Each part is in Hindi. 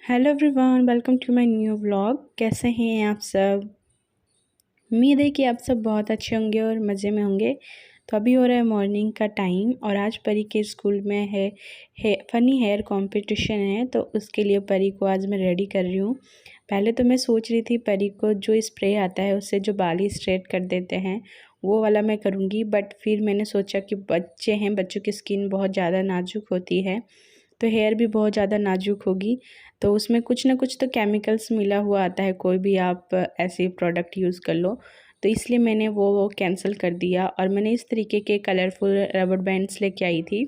Hello everyone, welcome to my new vlog. कैसे हैं आप सब? उम्मीद है कि आप सब बहुत अच्छे होंगे और मज़े में होंगे। तो अभी हो रहा है मॉर्निंग का टाइम और आज परी के स्कूल में है फ़नी हेयर कंपटीशन है, तो उसके लिए परी को आज मैं रेडी कर रही हूँ। पहले तो मैं सोच रही थी परी को जो स्प्रे आता है उससे जो बाल ही स्ट्रेट कर देते हैं वो वाला मैं करूँगी, बट फिर मैंने सोचा कि बच्चे हैं, बच्चों की स्किन बहुत ज़्यादा नाजुक होती है तो हेयर भी बहुत ज़्यादा नाजुक होगी, तो उसमें कुछ ना कुछ तो केमिकल्स मिला हुआ आता है। कोई भी आप ऐसे प्रोडक्ट यूज़ कर लो, तो इसलिए मैंने वो कैंसिल कर दिया और मैंने इस तरीके के कलरफुल रबर बैंड्स लेके आई थी।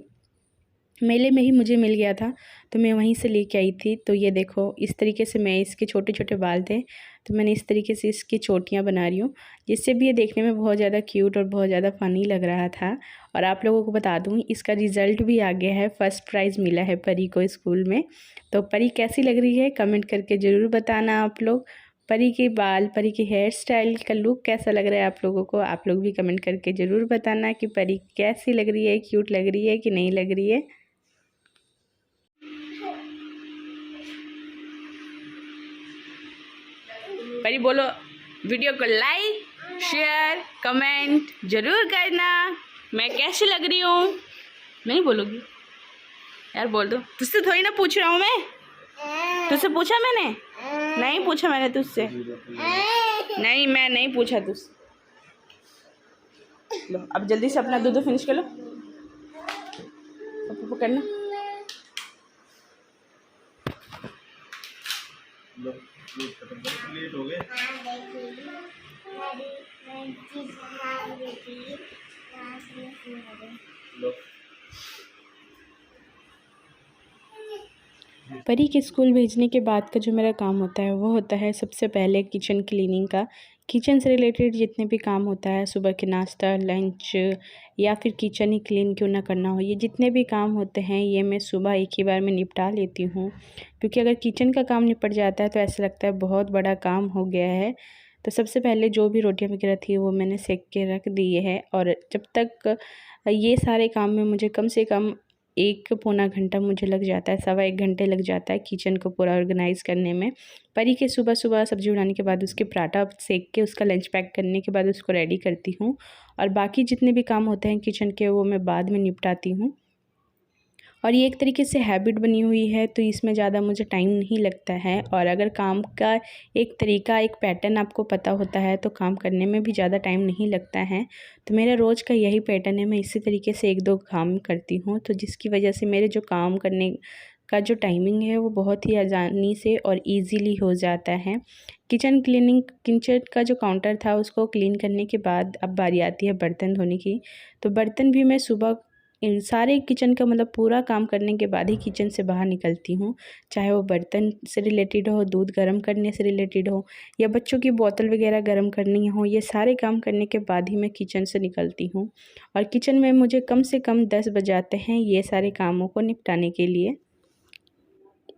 मेले में ही मुझे मिल गया था तो मैं वहीं से लेके आई थी। तो ये देखो, इस तरीके से मैं इसके छोटे छोटे बाल थे तो मैंने इस तरीके से इसकी चोटियाँ बना रही हूँ, जिससे भी ये देखने में बहुत ज़्यादा क्यूट और बहुत ज़्यादा फ़नी लग रहा था। और आप लोगों को बता दूँ, इसका रिज़ल्ट भी आ गया है, फ़र्स्ट प्राइज़ मिला है परी को स्कूल में। तो परी कैसी लग रही है कमेंट करके ज़रूर बताना आप लोग। परी के बाल, परी की हेयर स्टाइल का लुक कैसा लग रहा है आप लोगों को, आप लोग भी कमेंट करके ज़रूर बताना कि परी कैसी लग रही है, क्यूट लग रही है कि नहीं लग रही है। परी बोलो, वीडियो को लाइक शेयर कमेंट जरूर करना। मैं कैसी लग रही हूँ नहीं बोलोगी यार? बोल दो। तुझसे थोड़ी ना पूछ रहा हूँ मैं, तुझसे पूछा मैंने? नहीं पूछा मैंने तुझसे, नहीं मैं नहीं पूछा तुझसे। लो अब जल्दी से अपना दूध फिनिश कर लो, पकड़ना। लेट हो गए। परी के स्कूल भेजने के बाद का जो मेरा काम होता है वो होता है सबसे पहले किचन क्लीनिंग का। किचन से रिलेटेड जितने भी काम होता है, सुबह के नाश्ता, लंच या फिर किचन ही क्लीन क्यों ना करना हो, ये जितने भी काम होते हैं ये मैं सुबह एक ही बार में निपटा लेती हूँ। क्योंकि अगर किचन का काम निपट जाता है तो ऐसा लगता है बहुत बड़ा काम हो गया है। तो सबसे पहले जो भी रोटियाँ वगैरह थी वो मैंने सेक के रख दिए है, और जब तक ये सारे काम में मुझे कम से कम 1 पौना घंटा मुझे लग जाता है, 1.25 घंटे लग जाता है किचन को पूरा ऑर्गेनाइज़ करने में। परी के सुबह सुबह सब्ज़ी बनाने के बाद उसके पराठा सेक के उसका लंच पैक करने के बाद उसको रेडी करती हूँ, और बाकी जितने भी काम होते हैं किचन के वो मैं बाद में निपटाती हूँ। और ये एक तरीके से हैबिट बनी हुई है तो इसमें ज़्यादा मुझे टाइम नहीं लगता है। और अगर काम का एक तरीका, एक पैटर्न आपको पता होता है तो काम करने में भी ज़्यादा टाइम नहीं लगता है। तो मेरा रोज़ का यही पैटर्न है, मैं इसी तरीके से 1-2 काम करती हूँ, तो जिसकी वजह से मेरे जो काम करने का जो टाइमिंग है वो बहुत ही आसानी से और ईज़िली हो जाता है। किचन क्लीनिंग, किचन का जो काउंटर था उसको क्लीन करने के बाद अब बारी आती है बर्तन धोने की। तो बर्तन भी मैं सुबह इन सारे किचन का मतलब पूरा काम करने के बाद ही किचन से बाहर निकलती हूँ। चाहे वो बर्तन से रिलेटेड हो, दूध गर्म करने से रिलेटेड हो या बच्चों की बोतल वगैरह गर्म करनी हो, ये सारे काम करने के बाद ही मैं किचन से निकलती हूँ। और किचन में मुझे कम से कम 10 बज जाते हैं ये सारे कामों को निपटाने के लिए।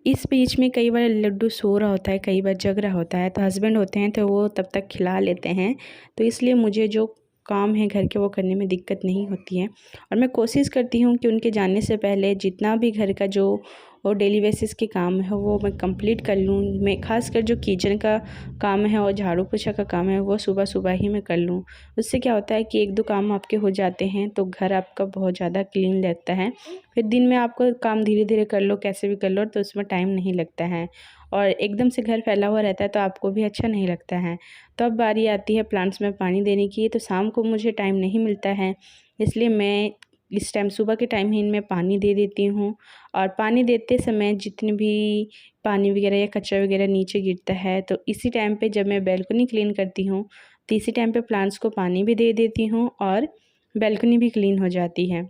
इस बीच में कई बार लड्डू सो रहा होता है, कई बार जग रहा होता है, तो हस्बैंड होते हैं तो वो तब तक खिला लेते हैं। तो इसलिए मुझे जो काम है घर के वो करने में दिक्कत नहीं होती है। और मैं कोशिश करती हूँ कि उनके जाने से पहले जितना भी घर का जो और डेली बेसिस के काम है वो मैं कंप्लीट कर लूँ। मैं खासकर जो किचन का काम है और झाड़ू पोछा का काम है वो सुबह सुबह ही मैं कर लूँ। उससे क्या होता है कि 1-2 काम आपके हो जाते हैं तो घर आपका बहुत ज़्यादा क्लीन रहता है। फिर दिन में आपको काम धीरे धीरे कर लो, कैसे भी कर लो, तो उसमें टाइम नहीं लगता है और एकदम से घर फैला हुआ रहता है तो आपको भी अच्छा नहीं लगता है। तो अब बारी आती है प्लांट्स में पानी देने की, तो शाम को मुझे टाइम नहीं मिलता है, इसलिए मैं इस टाइम सुबह के टाइम ही इनमें पानी दे देती हूँ। और पानी देते समय जितने भी पानी वगैरह या कचरा वगैरह नीचे गिरता है तो इसी टाइम पे जब मैं बैल्कनी क्लीन करती हूँ तो इसी टाइम पे प्लांट्स को पानी भी दे देती हूँ और बैल्कनी भी क्लीन हो जाती है।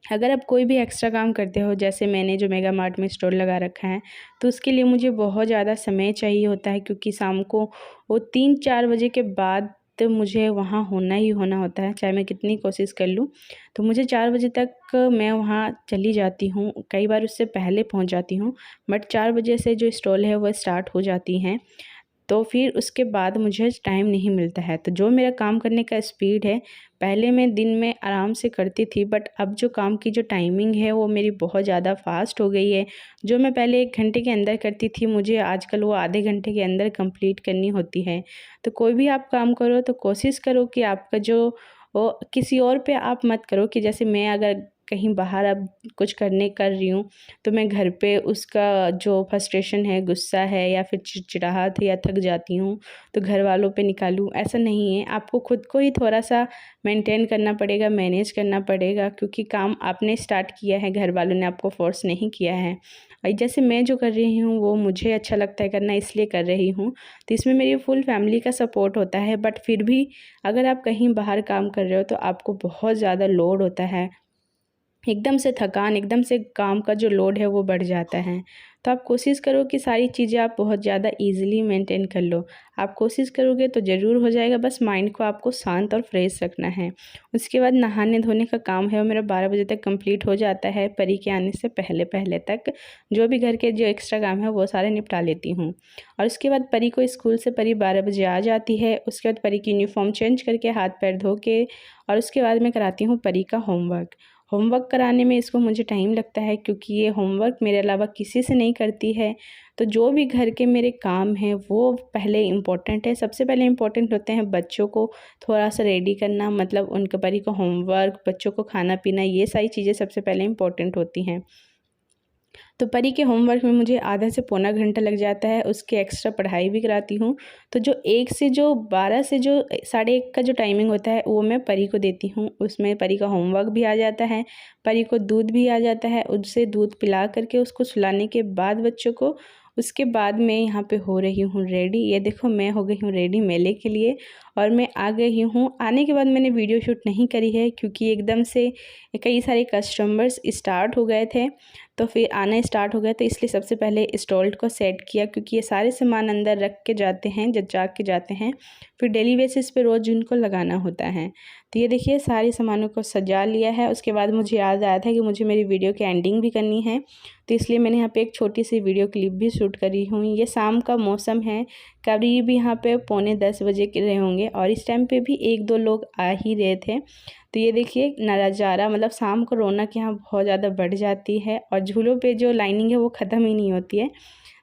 अगर आप कोई भी एक्स्ट्रा काम करते हो, जैसे मैंने जो मेगा मार्ट में स्टोर लगा रखा है, तो उसके लिए मुझे बहुत ज़्यादा समय चाहिए होता है, क्योंकि शाम को वो 3-4 बजे के बाद तो मुझे वहाँ होना ही होना होता है, चाहे मैं कितनी कोशिश कर लूँ। तो मुझे 4 बजे तक मैं वहाँ चली जाती हूँ, कई बार उससे पहले पहुँच जाती हूँ, बट 4 बजे से जो स्टॉल है वो स्टार्ट हो जाती हैं। तो फिर उसके बाद मुझे टाइम नहीं मिलता है। तो जो मेरा काम करने का स्पीड है, पहले मैं दिन में आराम से करती थी, बट अब जो काम की जो टाइमिंग है वो मेरी बहुत ज़्यादा फ़ास्ट हो गई है। जो मैं पहले 1 घंटे के अंदर करती थी, मुझे आजकल वो आधे घंटे के अंदर कंप्लीट करनी होती है। तो कोई भी आप काम करो तो कोशिश करो कि आपका जो वो किसी और पे आप मत करो कि जैसे मैं अगर कहीं बाहर अब कुछ करने कर रही हूँ, तो मैं घर पे उसका जो फ्रस्ट्रेशन है, गुस्सा है या फिर चिड़चिड़ाहट है या थक जाती हूँ, तो घर वालों पे निकालूँ, ऐसा नहीं है। आपको खुद को ही थोड़ा-सा मेंटेन करना पड़ेगा, मैनेज करना पड़ेगा, क्योंकि काम आपने स्टार्ट किया है, घर वालों ने आपको फ़ोर्स नहीं किया है। जैसे मैं जो कर रही हूँ वो मुझे अच्छा लगता है करना, इसलिए कर रही हूँ। तो इसमें मेरी फुल फैमिली का सपोर्ट होता है, बट फिर भी अगर आप कहीं बाहर काम कर रहे हो तो आपको बहुत ज़्यादा लोड होता है। एकदम से थकान, एकदम से काम का जो लोड है वो बढ़ जाता है। तो आप कोशिश करो कि सारी चीज़ें आप बहुत ज़्यादा ईज़िली मेंटेन कर लो। आप कोशिश करोगे तो ज़रूर हो जाएगा, बस माइंड को आपको शांत और फ्रेश रखना है। उसके बाद नहाने-धोने का काम है वो मेरा 12 बजे तक कंप्लीट हो जाता है, परी के आने से पहले-पहले तक। जो भी घर के जो एक्स्ट्रा काम है वो सारे निपटा लेती हूँ। और उसके बाद परी को स्कूल से परी 12 बजे आ जाती है। उसके बाद परी की यूनिफ़ॉर्म चेंज करके, हाथ-पैर धो के, और उसके बाद मैं कराती हूँ परी का होमवर्क। होमवर्क कराने में इसको मुझे टाइम लगता है, क्योंकि ये होमवर्क मेरे अलावा किसी से नहीं करती है। तो जो भी घर के मेरे काम हैं वो पहले इम्पोर्टेंट है। सबसे पहले इम्पोर्टेंट होते हैं बच्चों को थोड़ा-सा रेडी करना, मतलब उनके परी का होमवर्क, बच्चों को खाना-पीना, ये सारी चीज़ें सबसे पहले इम्पोर्टेंट होती हैं। तो परी के होमवर्क में मुझे आधा से पौना घंटा लग जाता है, उसके एक्स्ट्रा पढ़ाई भी कराती हूँ। तो जो 1 से जो 12 से जो साढ़े 1 का जो टाइमिंग होता है वो मैं परी को देती हूँ। उसमें परी का होमवर्क भी आ जाता है, परी को दूध भी आ जाता है, उसे दूध पिला कर के उसको सुलाने के बाद बच्चों को, उसके बाद मैं यहाँ पे हो रही हूँ रेडी। ये देखो मैं हो गई हूँ रेडी मेले के लिए, और मैं आ गई हूँ। आने के बाद मैंने वीडियो शूट नहीं करी है, क्योंकि एकदम से कई सारे कस्टमर्स स्टार्ट हो गए थे, तो फिर आना स्टार्ट हो गया, तो इसलिए सबसे पहले स्टॉल को सेट किया, क्योंकि ये सारे सामान अंदर रख के जाते हैं, जचा के जाते हैं, फिर डेली बेसिस पे रोज़ इनको लगाना होता है। तो ये देखिए सारे सामानों को सजा लिया है। उसके बाद मुझे याद आया था कि मुझे मेरी वीडियो की एंडिंग भी करनी है, तो इसलिए मैंने यहाँ पे एक छोटी सी वीडियो क्लिप भी शूट करी हूँ। ये शाम का मौसम है, करीब यहाँ पे पौने 10 बजे के रहे होंगे, और इस टाइम पे भी 1-2 लोग आ ही रहे थे। तो ये देखिए नज़ारा, मतलब शाम को रौनक यहाँ बहुत ज़्यादा बढ़ जाती है, और झूलों पे जो लाइनिंग है वो ख़त्म ही नहीं होती है।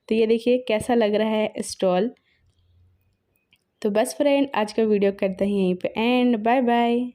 तो ये देखिए कैसा लग रहा है स्टॉल। तो बस फ्रेंड आज का वीडियो करते हैं यहीं पे एंड, बाय बाय।